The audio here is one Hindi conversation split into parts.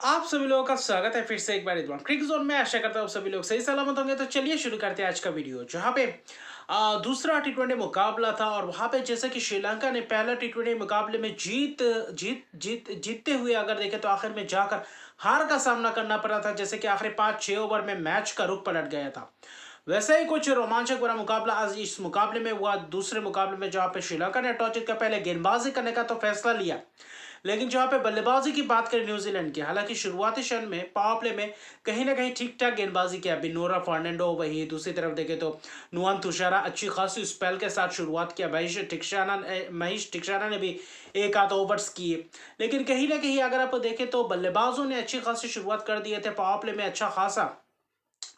आप सभी लोगों का स्वागत है फिर से एक बार इस बार क्रिकेट जोन में। आशा करता हूँ सभी लोग सही सलामत होंगे। तो चलिए शुरू करते हैं आज का वीडियो, जहाँ पे दूसरा टी20 मुकाबला था। और वहां पे जैसे कि श्रीलंका ने पहला टी20 मुकाबले में जीतते हुए अगर देखें तो आखिर में जाकर हार का सामना करना पड़ा था। जैसे कि आखिरी 5-6 ओवर में मैच का रुख पलट गया था। वैसे ही कुछ रोमांचक भरा मुकाबला आज इस मुकाबले में हुआ, दूसरे मुकाबले में, जहां पे श्रीलंका ने टॉस जीतकर पहले गेंदबाजी करने का तो फैसला लिया। लेकिन जहां पे बल्लेबाजी की बात करें न्यूजीलैंड की, हालांकि शुरुआती क्षण में पावर प्ले में कहीं ना कहीं ठीक ठाक गेंदबाजी किया बिनोरा फर्नांडो। वही दूसरी तरफ देखे तो नुआन तुषारा अच्छी खासी स्पेल के साथ शुरुआत किया। महेश टिक्साना ने भी एक आध ओवर्स किए। लेकिन कहीं ना कहीं अगर आप देखें तो बल्लेबाजों ने अच्छी खासी शुरुआत कर दिए थे। पावर प्ले में अच्छा खासा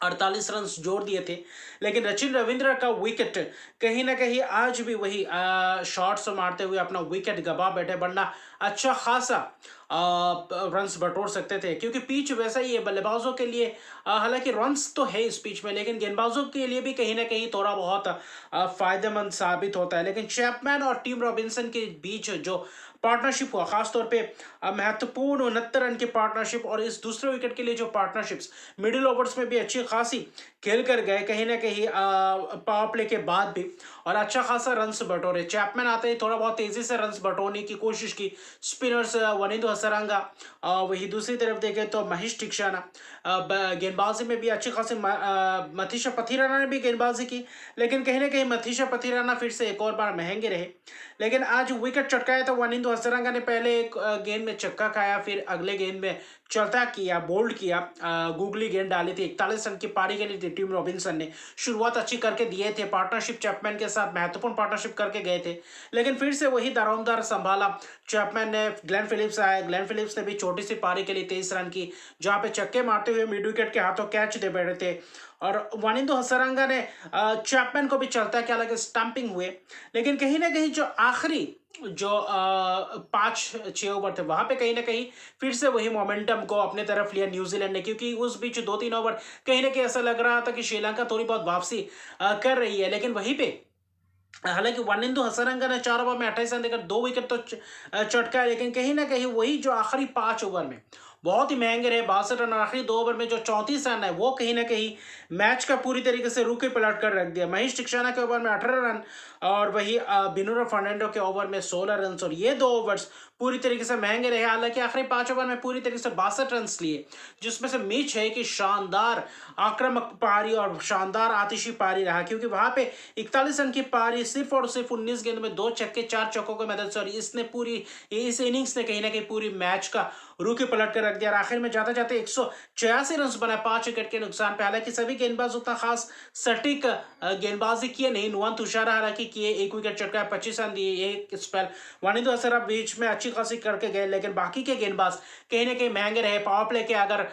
48 रन जोड़ दिए थे। लेकिन सचिन रविंद्र का विकेट कहीं ना कहीं आज भी वही शॉट्स मारते हुए अपना विकेट गवा बैठे, वरना अच्छा खासा रन्स बटोर सकते थे। क्योंकि पिच वैसा ही है बल्लेबाजों के लिए। हालांकि रन्स तो है इस पिच में, लेकिन गेंदबाजों के लिए भी कहीं ना कहीं थोड़ा बहुत फायदेमंद साबित होता है। लेकिन चैपमैन और टीम रॉबिन्सन के बीच जो पार्टनरशिप हुआ, खासतौर पे महत्वपूर्ण 69 रन की पार्टनरशिप, और इस दूसरे विकेट के लिए जो पार्टनरशिप्स मिडिल ओवर्स में भी अच्छी खासी खेल कर गए कहीं ना कहीं पावर प्ले के बाद भी, और अच्छा खासा रन्स बटोरे। चैपमैन आते ही थोड़ा बहुत तेजी से रन्स बटोरने की कोशिश की। स्पिनर्स वनिंदु हसरंगा, वही दूसरी तरफ देखें तो महेश टिक्साना, गेंदबाजी में भी अच्छी खासी मथीशा पथिराना ने भी गेंदबाजी की। लेकिन कहीं ना कहीं मथीशा पथिराना फिर से एक और बार महंगे रहे। लेकिन आज विकेट चटकाया तो वनिंदु हसरंगा ने पहले एक गेंद में चक्का खाया, फिर अगले गेंद में चलता किया, बोल्ड किया, गूगली गेंद डाली थी। 41 रन की पारी के लिए थी। टीम रॉबिन्सन ने शुरुआत अच्छी करके दिए थे, पार्टनरशिप चैपमैन के साथ महत्वपूर्ण पार्टनरशिप करके गए थे। लेकिन फिर से वही दारोमदार संभाला चैपमैन ने। ग्लेन फिलिप्स आया, ग्लेन फिलिप्स ने भी छोटी सी पारी के लिए 23 रन की, जहां पे छक्के मारते हुए मिड विकेट के हाथों कैच दे बैठे थे। और वनिंदु हसरंगा ने चैपमैन को भी चलता क्या लगे स्टंपिंग हुए। लेकिन कहीं ना कहीं जो आखिरी जो 5-6 ओवर थे, वहां पे कहीं ना कहीं फिर से वही मोमेंटम को अपने तरफ लिया न्यूजीलैंड ने। क्योंकि उस बीच 2-3 ओवर कहीं ना कहीं ऐसा लग रहा था कि श्रीलंका थोड़ी बहुत वापसी कर रही है। लेकिन वहीं पे हालांकि वनिंदु हसरंगा ने 4 ओवर में 28 रन देकर 2 विकेट तो चटका। लेकिन कहीं ना कहीं वही जो आखिरी 5 ओवर में बहुत ही महंगे रहे, 62 रन, और आखिरी 2 ओवर में जो 34 रन है वो कहीं ना कहीं मैच का पूरी तरीके से रूखे पलट कर रख दिया। महेश टिक्साना के ओवर में 18 रन, और वही बिनोरा फर्नांडो के ओवर में 16 रन, और ये 2 ओवर्स पूरी तरीके से महंगे रहे। हालांकि आखिरी 5 ओवर में पूरी तरीके से 62 रन लिए, जिसमें से मिच है कि शानदार आक्रामक पारी और शानदार आतिशी पारी रहा। क्योंकि वहां पे 41 रन की पारी सिर्फ और सिर्फ 19 गेंद में 2 छक्के 4 चौकों की मदद से, और इसने पूरी इस इनिंग्स ने कहीं ना कहीं पूरी मैच का रूखे पलट कर रख दिया। और आखिर में जाते जाते 186 रन बनाए 5 विकेट के नुकसान पे। हालांकि सभी गेंदबाज उतना खास सटीक गेंदबाजी किए नहीं। नुआन तुषारा हालांकि किए, 1 विकेट चटकाया, 25 रन दिए, एक स्पेल। वनिंदु हसरंगा बीच में अच्छी खासी करके गए। लेकिन बाकी के गेंदबाज कहीं ना कहीं महंगे रहे पावर प्ले के, अगर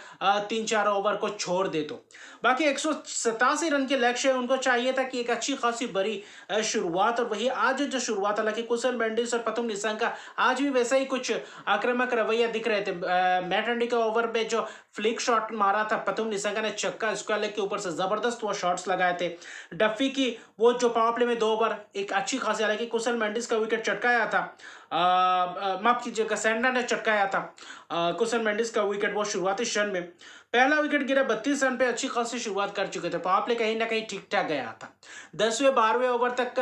3-4 ओवर को छोड़ दे तो। बाकी 187 रन के लक्ष्य है, उनको चाहिए था कि एक अच्छी खासी बड़ी शुरुआत। और वही आज जो शुरुआत, हालांकि कुशल मेंडिस और पतुम निसंका आज भी वैसा ही कुछ आक्रामक रवैया दिख रहे थे। मैट हंडी के ओवर में जो फ्लिक शॉट मारा था पतुम निसंका ने, छक्का स्क्वायर लेग के ऊपर से जबरदस्त वो शॉट्स लगाए थे। डफी की वो जो पावर प्ले में 2 ओवर एक अच्छी खासी, हालांकि कुशल मेंडिस का विकेट चटकाया था, माफ कीजिएगा सैंडा ने चटकाया था कुशल मेंडिस का विकेट वो शुरुआती क्षण में। पहला विकेट गिरा 32 रन पे, अच्छी खासी शुरुआत कर चुके थे। पावर प्ले कहीं ना कहीं ठीक ठाक गया था। 10वें 12वें ओवर तक,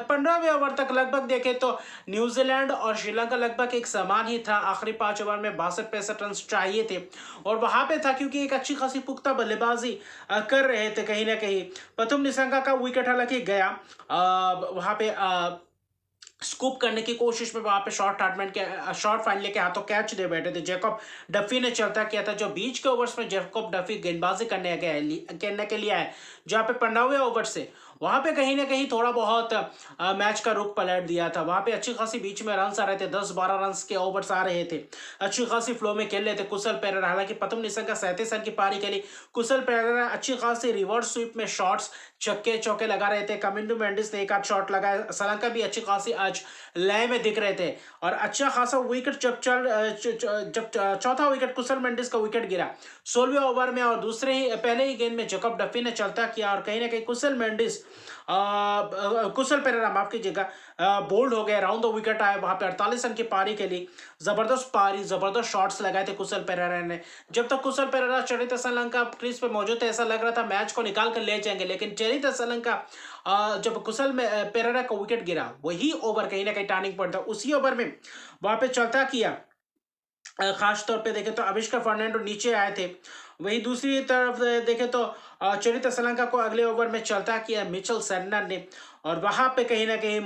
15वें ओवर तक लगभग देखे तो न्यूजीलैंड और श्रीलंका लगभग एक समान ही था। आखिरी 5 ओवर में 62-65 रन चाहिए थे, और वहां पे था क्योंकि एक अच्छी खासी पुख्ता बल्लेबाजी कर रहे थे। कहीं ना कहीं पतुम निसंगा का विकेट हालांकि गया, वहां पे स्कूप करने की कोशिश में, वहां पे शॉर्ट फाइनल के हाथों कैच दे बैठे थे। जैकब डफी ने चलता किया था, जो बीच के ओवर्स में जैकब डफी गेंदबाजी करने के लिए आए, जहां पे 15वें ओवर से वहां पे कहीं ना कहीं थोड़ा बहुत मैच का रुख पलट दिया था। वहां पे अच्छी खासी बीच में रन आ रहे थे, 10-12 रन के ओवर्स आ रहे थे, अच्छी खासी फ्लो में खेल रहे थे कुशल पेरेरा। हालांकि पतुम निसंगा 37 रन की पारी के लिए, कुशल पेरेरा अच्छी खासी रिवर्स स्वीप में शॉट्स छक्के चौके लगा रहे थे। कमिंडू मेंडिस ने एक आध शॉट लगाया। श्रीलंका भी अच्छी खासी आज लय में दिख रहे थे, और अच्छा खासा विकेट जब चौथा विकेट कुशल मेंडिस का विकेट गिरा 16वें ओवर में, और पहले ही गेंद में जैकब डफी ने चलता किया, और कहीं ना कहीं कुशल मेंडिस कुशल पेरेरा, माफ कीजिएगा, बोल्ड हो गए, राउंड द विकेट आए, वहां पे 48 रन की पारी खेली, जबरदस्त पारी, जबरदस्त शॉट्स लगाए थे कुशल पेरेरा ने। जब तक कुशल पेरेरा चरित श्रीलंका क्रीज पे मौजूद थे, ऐसा लग रहा था मैच को निकाल कर ले जाएंगे, लेकिन चरित श्रीलंका जब कुशल में पेरेरा का विकेट गिरा, वही ओवर कहीं ना कहीं टर्निंग पॉइंट था। उसी ओवर में वहां पे चौथा किया, खास तौर पे देखें तो अविष्का फर्नांडो नीचे आए थे। वही दूसरी तरफ देखें तो चरित श्रीलंका को अगले ओवर में चलता किया मिचेल सैंटनर ने, और वहां पे कहीं ना कहीं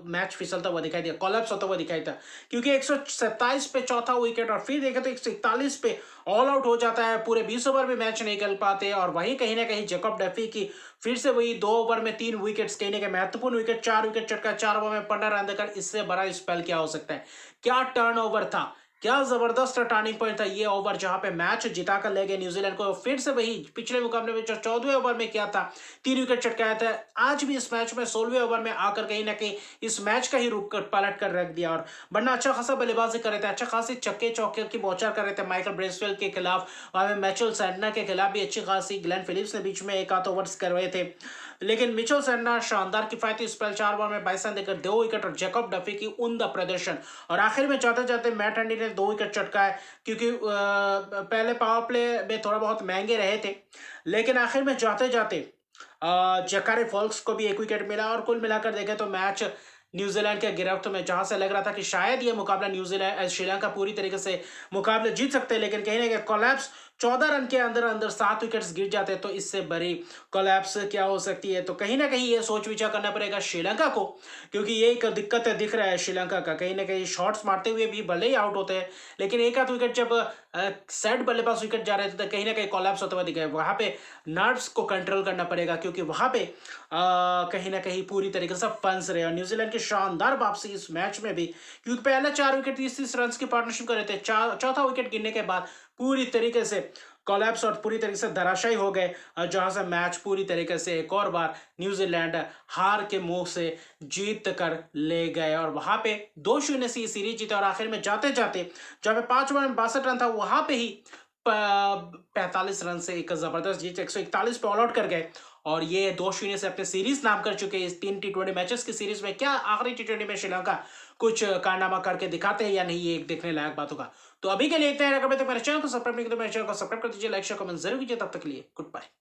मैच फिसलता हुआ दिखाई दिया, कोलैप्स होता हुआ दिखाई था, क्योंकि 127 पे चौथा विकेट, और फिर देखें तो 141 पे ऑल आउट हो जाता है, पूरे 20 ओवर में मैच नहीं खेल पाते। और वहीं कहीं ना कहीं जैकब डफी की फिर से वही 2 ओवर में 3 विकेट्स, कहीं ना कहीं महत्वपूर्ण विकेट, 4 विकेट चटका, 4 ओवर में 15 रन देकर, इससे बड़ा स्पेल क्या हो सकता है। क्या टर्नओवर था, क्या जबरदस्त टर्निंग पॉइंट था ये ओवर, जहां पे मैच जिता कर ले गए न्यूजीलैंड को। फिर से वही पिछले मुकाबले में जो 14वें ओवर में किया था, 3 विकेट चटकाया था, आज भी इस मैच में 16वें ओवर में आकर कहीं ना कहीं इस मैच का ही रूप कर पलट कर रख दिया। और वरना अच्छा खासा बल्लेबाजी कर रहे थे, अच्छा खासी चक्के चौके की बौछार कर रहे थे माइकल ब्रेसवेल के खिलाफ, वहां में मिचेल सैंटनर के खिलाफ भी अच्छी खासी, ग्लेन फिलिप्स ने बीच में एक आध ओवर्स करवाए थे, लेकिन मिचेल सैंटनर शानदार किफायती स्पेल, 4 ओवर में 22 रन देकर 2 विकेट, और जैकब डफी की उम्दा प्रदर्शन। और आखिर में जाते जाते मैट हंडी ने 2 विकेट चटकाए, क्योंकि पहले पावर प्ले में थोड़ा बहुत महंगे रहे थे, लेकिन आखिर में जाते जाते जकारे फॉल्क्स को भी 1 विकेट मिला, और कुल मिलाकर देखें तो मैच न्यूजीलैंड के गिरफ्त में, जहां से लग रहा था कि शायद ये मुकाबला न्यूजीलैंड श्रीलंका पूरी तरीके से मुकाबले जीत सकते हैं, लेकिन कहीं ना कहीं कोलैप्स, 14 रन के अंदर अंदर 7 विकेट्स गिर जाते, तो इससे बड़ी कोलैप्स क्या हो सकती है। तो कहीं ना कहीं ये सोच विचार करना पड़ेगा श्रीलंका को, क्योंकि ये एक दिक्कत दिख रहा है श्रीलंका का, कहीं ना कहीं शॉट्स मारते हुए भी भले ही आउट होते हैं, लेकिन एक आध विकेट जब सेट बल्लेबाज विकेट जा रहे थे, तो कहीं ना कहीं कोलैप्स होता हुआ दिखा है। वहां पे नर्व्स को कंट्रोल करना पड़ेगा, क्योंकि वहां पे कहीं ना कहीं पूरी तरीके से फंस रहे। और न्यूजीलैंड की शानदार वापसी इस मैच में भी, क्योंकि पहले 4 विकेट 30-30 रन की पार्टनरशिप कर रहे थे, चौथा विकेट गिरने के बाद पूरी तरीके से कोलैप्स और पूरी तरीके से धराशायी हो गए, जहां से मैच पूरी तरीके से एक और बार न्यूजीलैंड हार के मुंह से जीत कर ले गए, और वहां पे 2-0 से सीरीज जीते। और आखिर में जाते जाते जहां पे 5 ओवर में 62 रन था, वहां पे ही 45 रन से एक जबरदस्त जीत, 141 पे ऑल आउट कर गए, और ये 2-0 से अपने सीरीज नाम कर चुके हैं। इस 3 टी20 मैचेस की सीरीज में क्या आखिरी टी20 में श्रीलंका कुछ कारनामा करके दिखाते हैं या नहीं, ये एक देखने लायक बात होगा। तो अभी के लिए इतना है, अगर तक मेरे चैनल को सब्सक्राइब नहीं किया तो मेरे चैनल को सब्सक्राइब कर दीजिए, लाइक शेयर कमेंट जरूर कीजिए। तब तक के लिए गुड बाय।